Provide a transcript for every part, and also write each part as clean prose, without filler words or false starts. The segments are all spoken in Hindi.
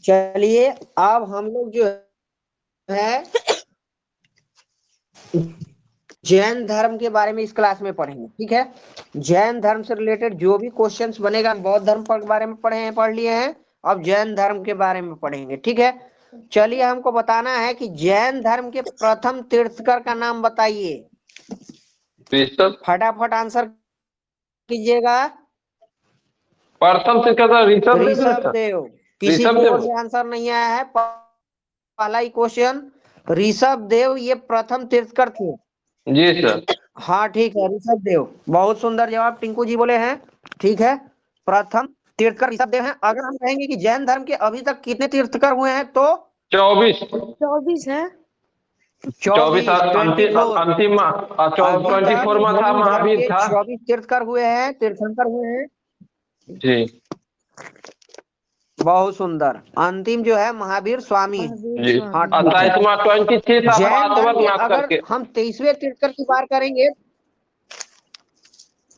चलिए अब हम लोग जो है जैन धर्म के बारे में इस क्लास में पढ़ेंगे। ठीक है, जैन धर्म से रिलेटेड जो भी क्वेश्चंस बनेगा, हम बौद्ध धर्म के बारे में पढ़ लिए हैं, अब जैन धर्म के बारे में पढ़ेंगे। ठीक है, चलिए हमको बताना है कि जैन धर्म के प्रथम तीर्थकर का नाम बताइए। फटाफट आंसर कीजिएगा। प्रथम तीर्थकर ऋषभ ऋषभ देव। किसी ऋषभ को देव। और भी आंसर नहीं आया है? पहला ही क्वेश्चन, ऋषभ देव ये प्रथम तीर्थकर थे। जी सर। हाँ ठीक है, ऋषभ देव। बहुत सुंदर जवाब टिंकू जी बोले हैं। ठीक है, प्रथम तीर्थकर ऋषभ देव हैं। अगर हम कहेंगे कि जैन धर्म के अभी तक कितने तीर्थकर हुए हैं तो 24 है। 24 अंतिम 24 था, महावीर था। 24 तीर्थकर हुए हैं, तीर्थंकर हुए हैं जी। बहुत सुंदर। अंतिम जो है महावीर स्वामी। जी। हाँ, 28वां जैन धर्म के अगर करके। हम 23वें तीर्थकर की बात करेंगे,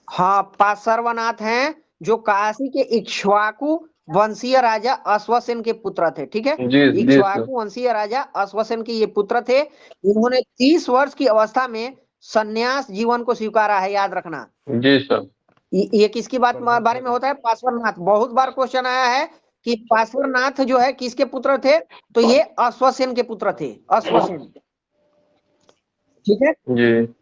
हाँ पार्श्वनाथ हैं, जो काशी के इक्ष्वाकु वंशीय राजा अश्वसेन के पुत्र थे। ठीक है, इक्ष्वाकु वंशीय राजा अश्वसेन के ये पुत्र थे। इन्होंने 30 वर्ष की अवस्था में संन्यास जीवन को स्वीकारा है, याद रखना। जी सर। ये किसकी बात बारे में होता है? पार्श्वनाथ। बहुत बार क्वेश्चन आया है कि पार्श्वनाथ जो है किसके पुत्र थे, तो ये अश्वसेन के पुत्र थे, अश्वसेन। ठीक है जी।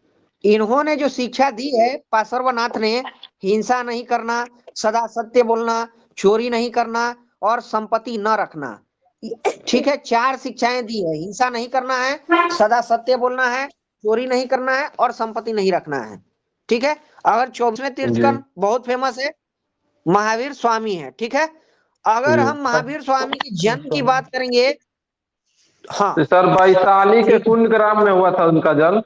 इन्होंने जो शिक्षा दी है पार्श्वनाथ ने, हिंसा नहीं करना, सदा सत्य बोलना, चोरी नहीं करना और संपत्ति न रखना। ठीक है, 4 शिक्षाएं दी है। हिंसा नहीं करना है, सदा सत्य बोलना है, चोरी नहीं करना है और संपत्ति नहीं रखना है। ठीक है, अगर 24वें तीर्थकर बहुत फेमस है, महावीर स्वामी है। ठीक है, अगर हम महावीर स्वामी की जन्म की बात करेंगे, हाँ तो सर वैशाली के कुंडग्राम में हुआ था उनका जन्म।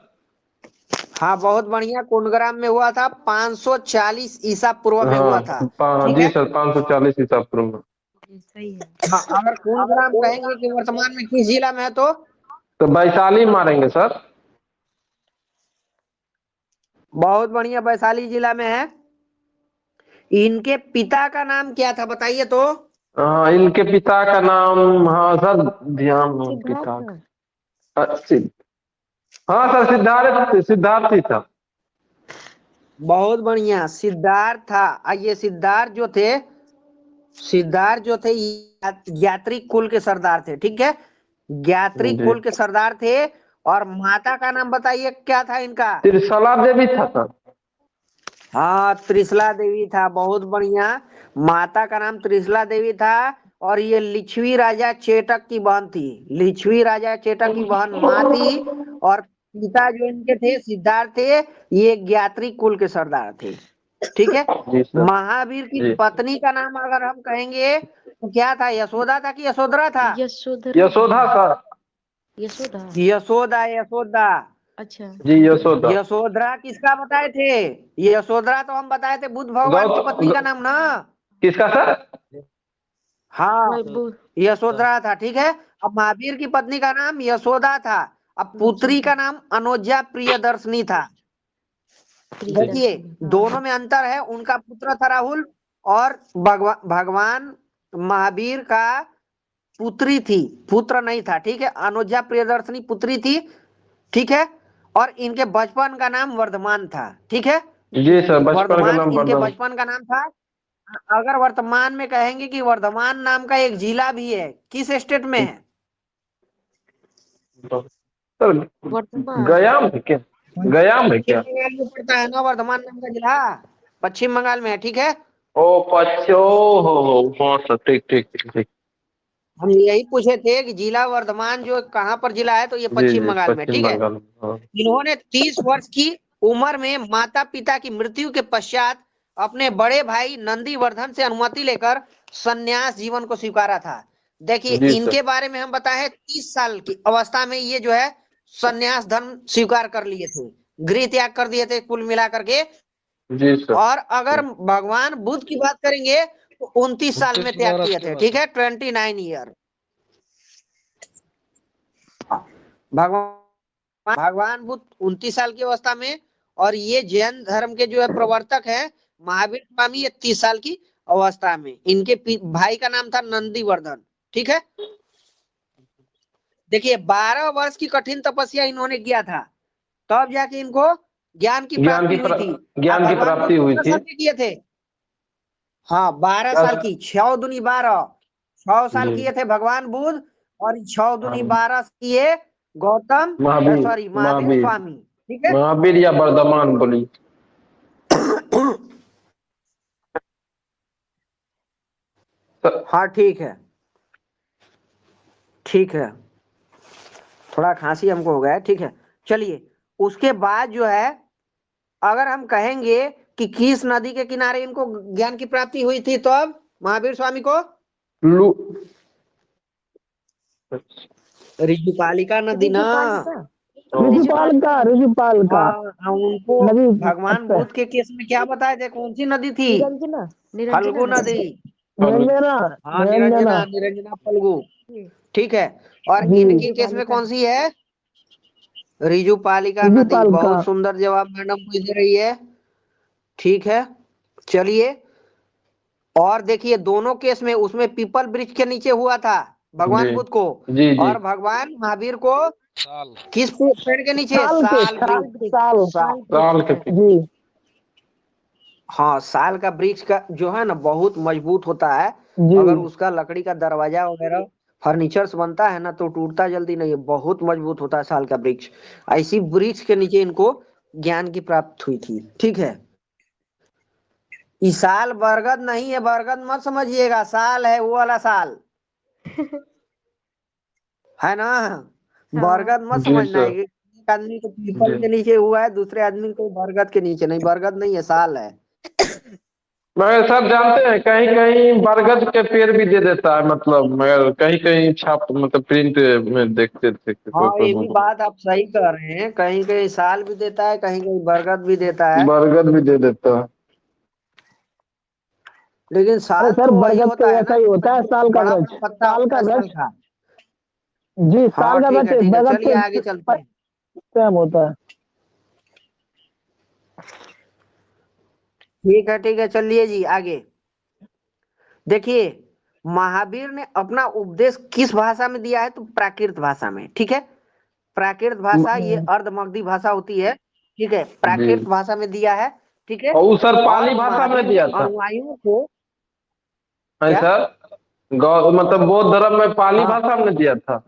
हाँ बहुत बढ़िया, कुंडग्राम में हुआ था, 540 ईसा पूर्व में हुआ था। जी सर, 540 ईसा पूर्व में। सही है। हाँ, अगर कुंडग्राम कहेंगे कि वर्तमान में किस जिला में है तो वैशाली मारेंगे सर। बहुत बढ़िया, वैशाली जिला में है। इनके पिता का नाम क्या था बताइए तो? इनके पिता का नाम, हाँ सर ध्यान, पिता हाँ सर सिद्धार्थ ही था। बहुत बढ़िया, सिद्धार्थ था। ये सिद्धार्थ जो थे ज्ञात्री कुल के सरदार थे। ठीक है, ज्ञात्री कुल के सरदार थे। और माता का नाम बताइए क्या था इनका? त्रिशला देवी था सर। हाँ त्रिशला देवी था, बहुत बढ़िया। माता का नाम त्रिशला देवी था और ये लिच्छवी राजा चेटक की बहन थी। लिच्छवी राजा चेटक की बहन माँ थी और पिता जो इनके थे सिद्धार्थ थे, ये ज्ञात्री कुल के सरदार थे। ठीक है, महावीर की पत्नी का नाम अगर हम कहेंगे तो क्या था? यशोदा था कि यशोधरा था? यशोदा सर। यशोदा। अच्छा जी यशोदा। यशोधरा किसका बताए थे? यशोधरा तो हम बताए थे बुद्ध भगवान की पत्नी का नाम ना। किसका सर? हाँ यशोधरा था। ठीक है, अब महावीर की पत्नी का नाम यशोदा था। अब पुत्री का नाम अनुजा प्रियदर्शनी था। देखिए दोनों में अंतर है। उनका पुत्र था राहुल और भगवान महावीर का पुत्री थी, पुत्र नहीं था। ठीक है, अनुजा प्रियदर्शनी पुत्री थी। ठीक है, और इनके बचपन का नाम वर्धमान था। ठीक है जी सर, बचपन का नाम इनके बचपन का नाम था। अगर वर्तमान में कहेंगे कि वर्धमान नाम का एक जिला भी है, किस स्टेट में है? सर गया में क्या? गया में क्या? बंगाल में पड़ता है ना वर्धमान नाम का जिला, पश्चिम बंगाल में है। ठीक है, ओ पच्छो हो हाँ सर, ठीक ठीक ठीक। हम यही पूछे थे कि जिला वर्धमान जो कहाँ पर जिला है, तो ये पश्चिम बंगाल में। ठीक है, इन्होंने 30 वर्ष की उम्र में माता पिता की मृत्यु के पश्चात अपने बड़े भाई नंदीवर्धन से अनुमति लेकर संन्यास जीवन को स्वीकारा था। देखिए इनके बारे में हम बताए, 30 साल की अवस्था में ये जो है संन्यास धर्म स्वीकार कर लिए थे, गृह त्याग कर दिए थे कुल मिलाकर के। जी सर। और अगर भगवान बुद्ध की बात करेंगे तो 29 साल में त्याग किए थे। ठीक है, 29 ईयर। भगवान बुद्ध 29 साल की अवस्था में, और ये जैन धर्म के जो है प्रवर्तक है महावीर स्वामी, ये 30 साल की अवस्था में। इनके भाई का नाम था नंदीवर्धन। ठीक है। देखिए 12 वर्ष की कठिन तपस्या इन्होंने किया था, तब जाके इनको ज्ञान की प्राप्ति हुई थी। ज्ञान की भगवान बुद्ध प्राप्ति हुई कितना थी। सत्य किए थे? हाँ 12 साल की, 6 दूनी 12, 6 साल जी किए थे भगवान बुद्ध, और 6 दूनी हाँ, 12 किए गौतम, महावीर सॉरी महावीर महावीर स्वामी। ठीक है। महावीर या वर्धमान बोली। हाँ ठीक है, ठीक है, थोड़ा खांसी हमको हो गया है। ठीक है, चलिए उसके बाद जो है, अगर हम कहेंगे कि किस नदी के किनारे इनको ज्ञान की प्राप्ति हुई थी, तो अब महावीर स्वामी को लू ऋजुपालिका नदी ना। ऋजुपाल का हाँ उनको नदी। भगवान अच्छा, बुद्ध के केस में क्या बताए थे, कौन सी नदी थी? निरंजना फल्गु निरंजना नदी। निरंजना हाँ निरंजना। निरंजना, निरंजना फल्गु। ठीक है, और जी इनके केस में कौन सी है? ऋजुपालिका नदी। ऋजुपाल का। बहुत सुंदर जवाब मैडम को दे रही है। ठीक है, चलिए, और देखिए दोनों केस में उसमें पीपल वृक्ष के नीचे हुआ था जी भगवान बुद्ध को, जी जी। और भगवान महावीर को किस पेड़ के नीचे? साल के साल साल वृक्ष। साल साल के जी। हाँ साल का वृक्ष का जो है ना बहुत मजबूत होता है। जी अगर उसका लकड़ी का दरवाजा वगैरह फर्नीचर्स बनता है ना तो टूटता जल्दी नहीं है, बहुत मजबूत होता है साल का वृक्ष। ऐसी वृक्ष के नीचे इनको ज्ञान की प्राप्ति हुई थी। ठीक है, ये साल बरगद नहीं है, बरगद मत समझिएगा, साल है वो वाला साल, है ना। हाँ। बरगद मत जी समझना है सर। कि एक आदमी को पीपल जी के नीचे हुआ है, दूसरे आदमी को बरगद के नीचे नहीं, बरगद नहीं है, साल है। मगर सर जानते हैं कहीं कहीं बरगद के पेड़ भी दे देता है, मतलब मगर कहीं कहीं छाप मतलब प्रिंट में देखते थे कि हाँ कोई कोई ये भी बात आप सही कह रहे हैं, कहीं कहीं साल भी देता है, कहीं कहीं बरगद भी देता है। बरगद भी दे देता है। लेकिन अरे साल सर, तो वही बरगद तो होता है ऐसा ना ही जो होता है, मजबूत साल का बड़ा वृक्ष। बड़ा पत्ता साल होता का है साल वृक्ष। का। जी, हाँ साल का वृक्ष ठीक है, बरगद चलिए आगे चलते के हैं। सेम होता है। ठीक है, चलिए जी आगे। देखिए महावीर ने अपना उपदेश किस भाषा में दिया है, तो प्राकृत भाषा में। ठीक है, प्राकृत भाषा ये अर्धमगधी भाषा होती है। ठीक है, जी। प्राकृत भाषा में दिया है। ठीक है, और वो सर और पाली भाषा में महावीर ने दिया था। अनुयायियों को है क्या? सर, गौ मतलब बौद्ध धर्म में पाली हाँ भाषा में दिया था।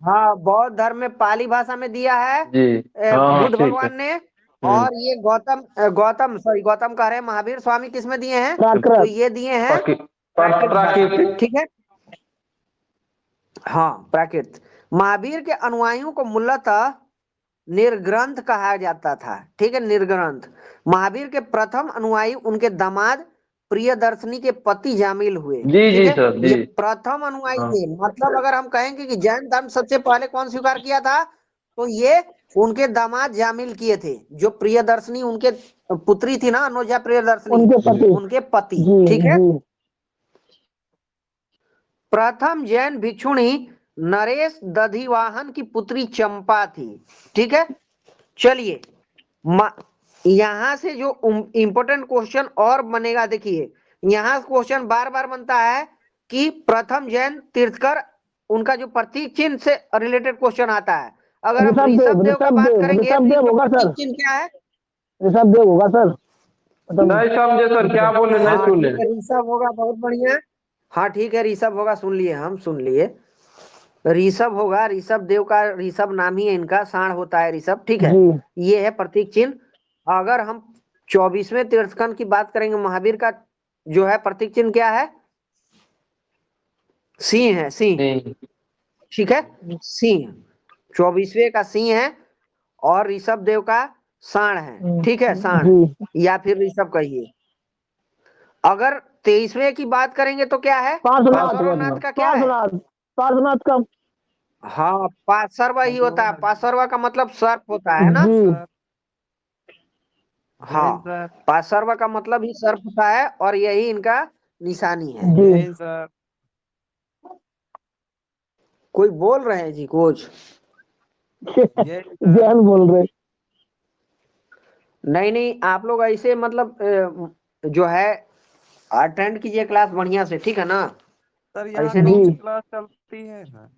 हाँ, बौद्ध धर्म में पाली भाषा में दिया है जी हाँ हाँ बुद्ध ठीक है। भगवान ने। और ये गौतम सॉरी गौतम कह रहे हैं, महावीर स्वामी किस में दिए हैं, तो प्राकृत। ये दिए हैं प्राकृ प्राकृत भाषा में। प्राकृतिक। ठीक है, हाँ प्राकृत। महावीर के अनुयायियों को मूलतः निर्ग्रंथ कहा जाता था। ठीक है, निर्ग्रंथ। महावीर के प्रथम अनुयायी उनके दामाद प्रियदर्शनी के पति जामिल हुए। जी ठीक जी है, सर जी। ये प्रथम अनुयायी हाँ थे, मतलब अगर हम कहेंगे कि जैन धर्म सबसे पहले कौन स्वीकार किया था, तो ये उनके दामाद जामिल किए थे, जो प्रियदर्शनी उनके पुत्री थी ना, अनुजा प्रियदर्शनी, उनके पति। उनके पति। जी ठीक है, जी। प्रथम जैन भिक्षुणी नरेश दधिवाहन की पुत्री चंपा थी। ठीक है, चलिए यहां से जो इंपॉर्टेंट क्वेश्चन और बनेगा, देखिए यहां क्वेश्चन बार बार बनता है कि प्रथम जैन तीर्थकर, उनका जो प्रतीक चिन्ह से रिलेटेड क्वेश्चन आता है। अगर हम ऋषभ ऋषभ देव, देव का ऋषभ बात देव, करेंगे ऋषभ तो देव इनका होगा प्रतीक सर। चिन्ह क्या है? ऋषभ देव होगा सर, मतलब। नहीं समझे सर, क्या बोले नहीं हाँ सुने। ठीक है, ऋषभ होगा, बहुत बढ़िया। हाँ ठीक है, ऋषभ होगा, सुन लिए, हम सुन लिए, ऋषभ होगा। ऋषभ देव का ऋषभ नाम ही है इनका, साण होता है ऋषभ। ठीक है, जी ये है प्रतीक चिन्ह। अगर हम 24वें तीर्थंकर की बात करेंगे, महावीर का जो है प्रतीक चिन्ह क्या है? सिंह है, सिंह। नहीं। ठीक है, सिंह, 24वें का सिंह है, और ऋषभ देव का साण है। ठीक है, साण, जी। या फिर ऋषभ कहिए। अगर 23वें की बात करेंगे तो क्या है? पार्श्वनाथ। पार्श्वनाथ का क्या है? पार्श्वनाथ। पार्श्वनाथ का। हाँ पार्श्व ही होता है, पार्श्व का मतलब सर्प होता है ना। जी हाँ पार्श्व का मतलब ही सर्प होता है, और यही इनका निशानी है। जी। कोई बोल रहे हैं जी कुछ? जैन बोल रहे। नहीं नहीं, आप लोग ऐसे मतलब जो है अटेंड कीजिए क्लास बढ़िया से, ठीक है ना। सर यहाँ ऐसे कौन नहीं। सी क्लास चलती है? हाँ।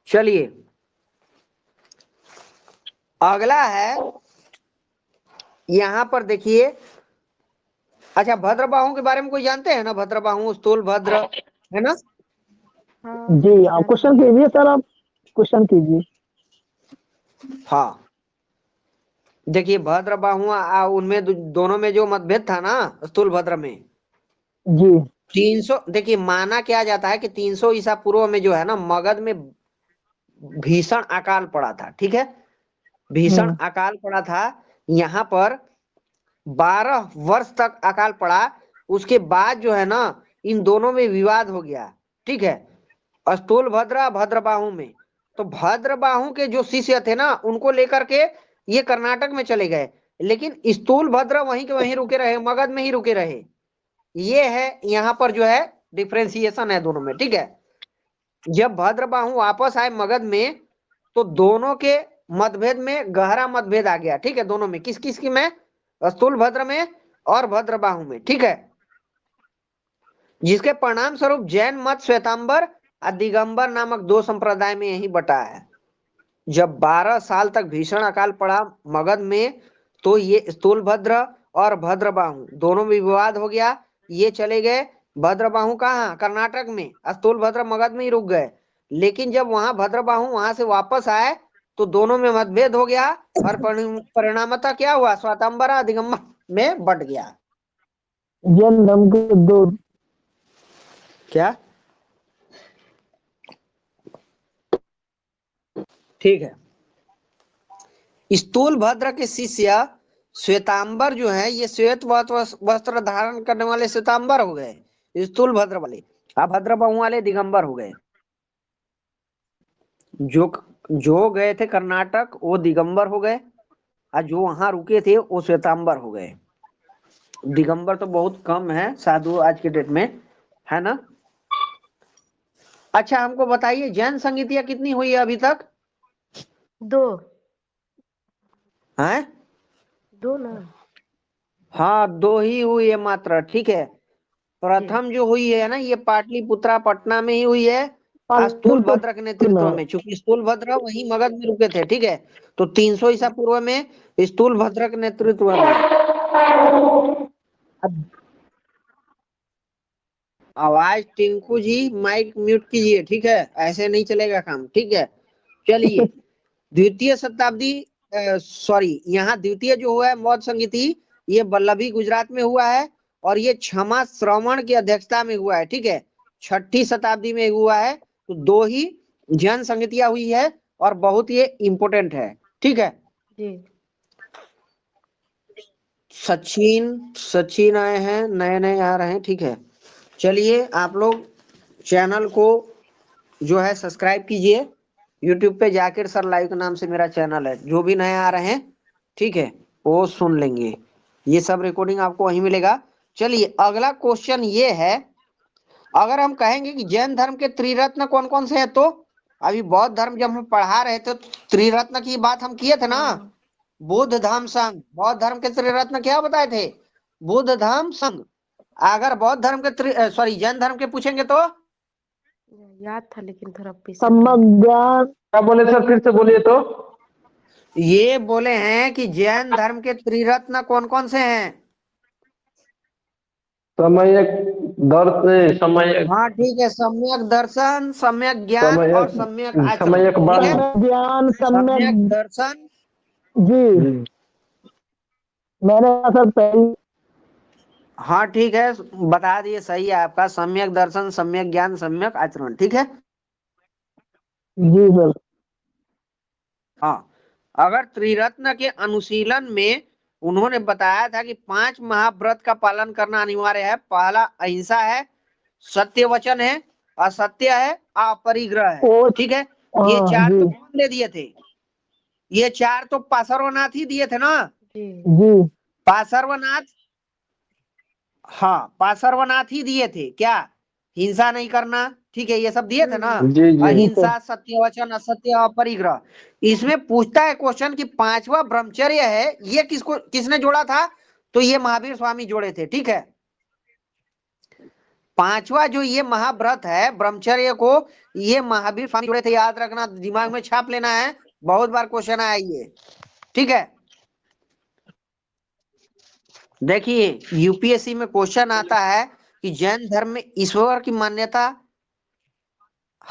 चलिए अगला है, यहां पर देखिए। अच्छा, भद्रबाहु के बारे में कोई जानते हैं ना? भद्रबाहु, स्थूल भद्र, है ना? हाँ जी आप जानते क्वेश्चन हैं। कीजिए सर, आप क्वेश्चन कीजिए। हाँ, देखिए भद्रबाहु उनमें दोनों में जो मतभेद था ना, स्थूल भद्र में, जी 300, देखिए माना क्या जाता है कि 300 ईसा पूर्व में जो है ना, मगध में भीषण अकाल पड़ा था। ठीक है, भीषण हम्म अकाल पड़ा था। यहाँ पर 12 वर्ष तक अकाल पड़ा। उसके बाद जो है ना, इन दोनों में विवाद हो गया। ठीक है, स्थूल भद्र भद्रबाहु में। तो भद्रबाहु के जो शिष्य थे ना, उनको लेकर के ये कर्नाटक में चले गए, लेकिन स्थूल भद्र वहीं के वहीं रुके रहे, मगध में ही रुके रहे। ये है यहाँ पर जो है डिफ्रेंसिएशन है दोनों में। ठीक है, जब भद्रबाहु वापस आए मगध में, तो दोनों के मतभेद में गहरा मतभेद आ गया। ठीक है, दोनों में, किस किस की में? स्थूल भद्र में और भद्रबाहु में। ठीक है, जिसके परिणाम स्वरूप जैन मत श्वेतांबर और दिगंबर नामक दो संप्रदाय में यही बटा है। जब 12 साल तक भीषण अकाल पड़ा मगध में, तो ये स्थूलभद्र और भद्रबाहु दोनों में विवाद हो गया। ये चले गए भद्रबाहु कहाँ? कर्नाटक में। स्थूलभद्र मगध में ही रुक गए। लेकिन जब वहां भद्रबाहु वहां से वापस आए, तो दोनों में मतभेद हो गया, और परिणामतः क्या हुआ? श्वेतांबर और दिगंबर में बट गया। जैन धर्म के दो। क्या? ठीक है, स्थूल भद्र के शिष्य श्वेतांबर जो है, ये श्वेत वस्त्र धारण करने वाले श्वेतांबर हो गए स्थूल भद्र वाले। भद्रबाहु वाले दिगंबर हो गए। जो जो गए थे कर्नाटक वो दिगंबर हो गए, और जो वहां रुके थे वो श्वेतांबर हो गए। दिगंबर तो बहुत कम है साधु आज के डेट में, है ना? अच्छा, हमको बताइए जैन संगीतियां कितनी हुई है अभी तक? 2 हैं? 2 ना। हाँ, 2 ही हुई है मात्र। ठीक है, जी प्रथम जो हुई है ना, ये पाटलिपुत्रा पटना में ही हुई है, स्थूल भद्र के नेतृत्व में। चूंकि स्थूल भद्र वही मगध में रुके थे। ठीक है, तो 300 ईसा पूर्व में स्थूल भद्र के नेतृत्व में। अब आवाज टिंकू जी माइक म्यूट कीजिए। ठीक है, ऐसे नहीं चलेगा काम। ठीक है, चलिए द्वितीय शताब्दी, सॉरी, यहाँ द्वितीय जो हुआ है मौध संगीति, ये वल्लभी गुजरात में हुआ है, और ये क्षमा श्रवण की अध्यक्षता में हुआ है। ठीक है, 6ठी शताब्दी में हुआ है। तो 2 ही जैन संगीतियां हुई है, और बहुत ये इंपोर्टेंट है। ठीक है, जी सचिन सचिन आए हैं, नए नए आ रहे हैं। ठीक है, चलिए आप लोग चैनल को जो है सब्सक्राइब कीजिए। यूट्यूब पे जाकिर सर लाइव के नाम से मेरा चैनल है। जो भी नए आ रहे हैं, ठीक है, वो सुन लेंगे। ये सब रिकॉर्डिंग आपको वहीं मिलेगा। चलिए अगला क्वेश्चन ये है, अगर हम कहेंगे कि जैन धर्म के त्रिरत्न कौन कौन से हैं, तो अभी बौद्ध धर्म जब हम पढ़ा रहे थे, तो त्रिरत्न की बात हम किए थे ना। हाँ बुद्ध धम्म संघ, बौद्ध धर्म के त्रिरत्न क्या बताए थे? बुद्ध धम्म संघ। अगर बौद्ध धर्म के सॉरी जैन धर्म के पूछेंगे तो याद था लेकिन थोड़ा पीछे सम्यक ज्ञान। क्या बोले सर, फिर से बोलिए तो। ये बोले हैं कि जैन धर्म के त्रिरत्न कौन कौन से हैं? समय दर्श समय हाँ ठीक है, सम्यक दर्शन, सम्यक ज्ञान समय और सम्यक आचरण। समय ठीक है, सम्यक ज्ञान सम्यक सम्यक। दर्शन। जी मैंने कहा सर पहले। हाँ ठीक है, बता दिए, सही है आपका। सम्यक दर्शन, सम्यक ज्ञान, सम्यक आचरण। ठीक है, जी सर। हाँ। अगर त्रिरत्न के अनुशीलन में उन्होंने बताया था कि 5 महाव्रत का पालन करना अनिवार्य है। पहला अहिंसा है, सत्य वचन है, असत्य है, अपरिग्रह है। ओ ठीक है, ये हाँ 4 जी तो कौन दे दिए थे? ये 4 तो पार्श्वनाथ ही दिए थे ना। जी जी पार्श्वनाथ, हाँ पार्श्वनाथ ही दिए थे। क्या? हिंसा नहीं करना, ठीक है, ये सब दिए थे ना। जी जी जी सर। अहिंसा, सत्य वचन, असत्य, अपरिग्रह। इसमें पूछता है क्वेश्चन कि 5वां ब्रह्मचर्य है, ये किसने जोड़ा था? तो ये महावीर स्वामी जोड़े थे। ठीक है, पांचवा जो ये महाव्रत है ब्रह्मचर्य को, ये महावीर स्वामी जुड़े थे, याद रखना, दिमाग में छाप लेना है, बहुत बार क्वेश्चन आया ये। ठीक है, देखिए यूपीएससी में क्वेश्चन आता है कि जैन धर्म में ईश्वर की मान्यता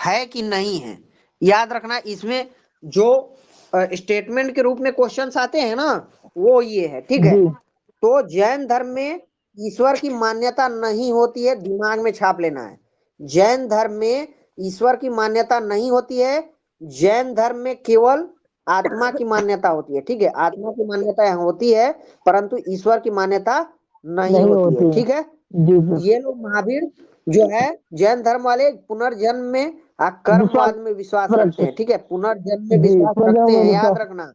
है कि नहीं है। याद रखना, इसमें जो स्टेटमेंट के रूप में क्वेश्चंस आते हैं ना, वो ये है। ठीक है, जी तो जैन धर्म में ईश्वर की मान्यता नहीं होती है, दिमाग में छाप लेना है। जैन धर्म में ईश्वर की मान्यता नहीं होती है, जैन धर्म में केवल आत्मा की मान्यता होती है। ठीक है, आत्मा की मान्यता यहाँ होती है, परंतु ईश्वर की मान्यता नहीं नहीं होती है। होती है। ठीक है, जी सर, ये लोग महावीर जो है जैन धर्म वाले पुनर्जन्म में कर्मवाद में विश्वास रखते हैं। ठीक है, पुनर्जन्म में जी, विश्वास पुनर्जन्म रखते में हैं, याद विश्वास- रखना।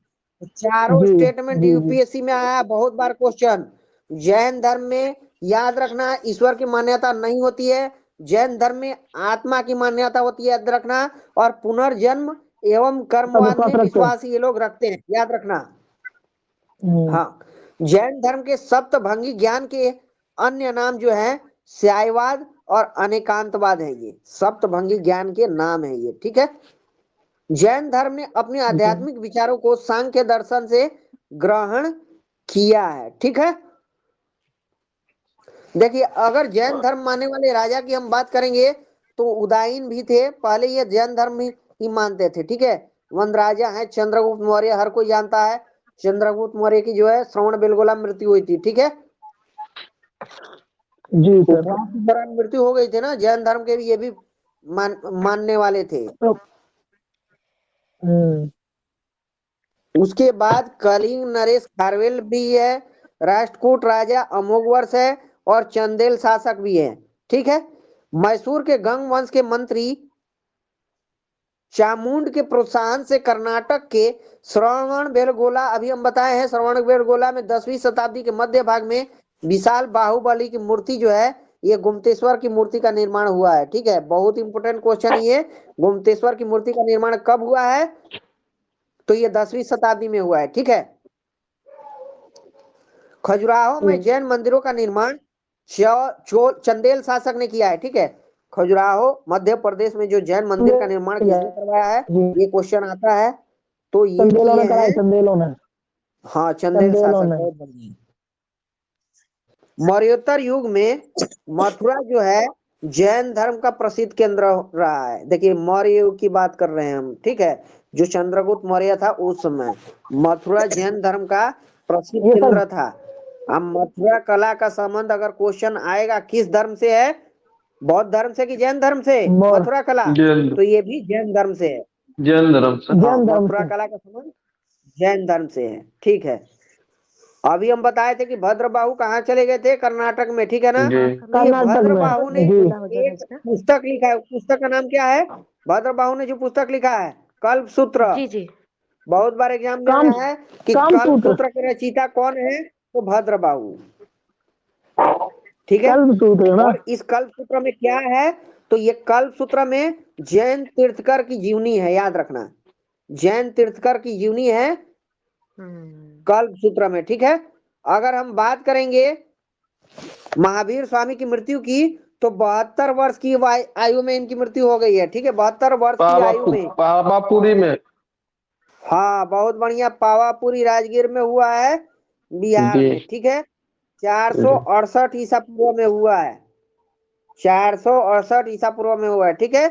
चारों जी, स्टेटमेंट जी, जी। यूपीएससी में आया, बहुत बार क्वेश्चन। जैन धर्म में याद रखना ईश्वर की मान्यता नहीं होती है, जैन धर्म में आत्मा की मान्यता होती है, याद रखना, और पुनर्जन्म एवं कर्मवाद में विश्वास रखते हैं। विश्वास ये लोग रखते हैं, याद रखना। हाँ, जैन धर्म के सप्तभंगी ज्ञान के अन्य नाम जो है स्यायवाद और अनेकांतवाद है। ये सप्तभंगी ज्ञान के नाम है ये। ठीक है, जैन धर्म ने अपने आध्यात्मिक विचारों को सांख्य दर्शन से ग्रहण किया है। ठीक है, देखिए अगर जैन धर्म मानने वाले राजा की हम बात करेंगे तो उदायीन भी थे, पहले ये जैन धर्म ही मानते थे। ठीक है, वन राजा है चंद्रगुप्त मौर्य, हर कोई जानता है चंद्रगुप्त मौर्य की जो है श्रवण बेलगोला मृत्यु हुई थी। ठीक है, जी सर, उपवास के दौरान मृत्यु हो गई थी ना। जैन धर्म के भी ये भी मानने वाले थे। उसके बाद कलिंग नरेश खारवेल भी है, राष्ट्रकूट राजा अमोघवर्ष है, और चंदेल शासक भी है। ठीक है, मैसूर के गंग वंश के मंत्री चामुंड के प्रोत्साहन से कर्नाटक के श्रवण बेलगोला, अभी हम बताए हैं श्रवण बेलगोला में 10वीं शताब्दी के मध्य भाग में विशाल बाहुबली की मूर्ति जो है, ये गुप्तेश्वर की मूर्ति का निर्माण हुआ है। ठीक है, बहुत इंपोर्टेंट क्वेश्चन ये, गुप्तेश्वर की मूर्ति का निर्माण कब हुआ है, तो ये 10वीं शताब्दी में हुआ है। ठीक है, खजुराहो में जैन मंदिरों का निर्माण चंदेल शासक ने किया है। ठीक है, खजुराहो मध्य प्रदेश में जो जैन मंदिर का निर्माण किसने करवाया है, ये क्वेश्चन आता है, तो ये चंदेलों ने किए कराया, हैं। चंदेलों ने। हाँ, चंदेल चंदेलों शासक, ने। बहुत बढ़िया। मौर्योत्तर युग में मथुरा जो है जैन धर्म का प्रसिद्ध केंद्र रहा है। देखिए मौर्य युग की बात कर रहे हैं हम। ठीक है, जो चंद्रगुप्त मौर्य था उस समय मथुरा जैन धर्म का प्रसिद्ध ये सब- केंद्र था। अब मथुरा कला का संबंध अगर क्वेश्चन आएगा किस धर्म से है, बौद्ध धर्म से कि जैन धर्म से, मौर्य। मथुरा कला, जैन तो ये भी जैन धर्म से है। जैन धर्म से। हाँ, जैन धर्म मथुरा से। कला का संबंध जैन धर्म से है। ठीक है, अभी हम बताए थे कि भद्रबाहु कहाँ चले गए थे, कर्नाटक में। ठीक है ना, जी। तो ये कर्नाटक में। भद्रबाहु ने जी। एक पुस्तक लिखा है, पुस्तक का नाम क्या है, भद्रबाहु ने जो पुस्तक लिखा है कल्पसूत्र। जी जी। बहुत बार एग्जाम में काम- आया है कि कामसूत्र। कल्पसूत्र के रचयिता कौन है, तो भद्रबाहु। ठीक है, कल्पसूत्र ना। और इस कल्पसूत्र में क्या है, तो ये कल्पसूत्र में जैन तीर्थकर की जीवनी है, याद रखना, जैन तीर्थकर की जीवनी है कल्पसूत्र में। ठीक है, अगर हम बात करेंगे महावीर स्वामी की मृत्यु की, तो 72 वर्ष की आयु में इनकी मृत्यु हो गई है। ठीक है, 72 वर्ष की आयु में। पावापुरी में। हाँ, बहुत बढ़िया, पावापुरी राजगीर में हुआ है, बिहार जी। में। ठीक है, 468 ईसा पूर्व में हुआ है, 468 ईसा पूर्व में हुआ है। ठीक है,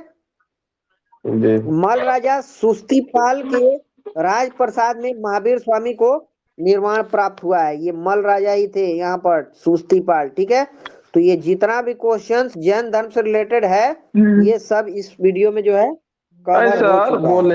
जी। मल राजा सुस्तीपाल के राज प्रसाद में महावीर स्वामी को निर्माण प्राप्त हुआ है। ये मल राजा ही थे यहाँ पर, सुस्तीपाल। ठीक है, तो ये जितना भी क्वेश्चंस जैन धर्म से रिलेटेड है, ये सब इस वीडियो में जो है कवर हो सर चुका है। बोले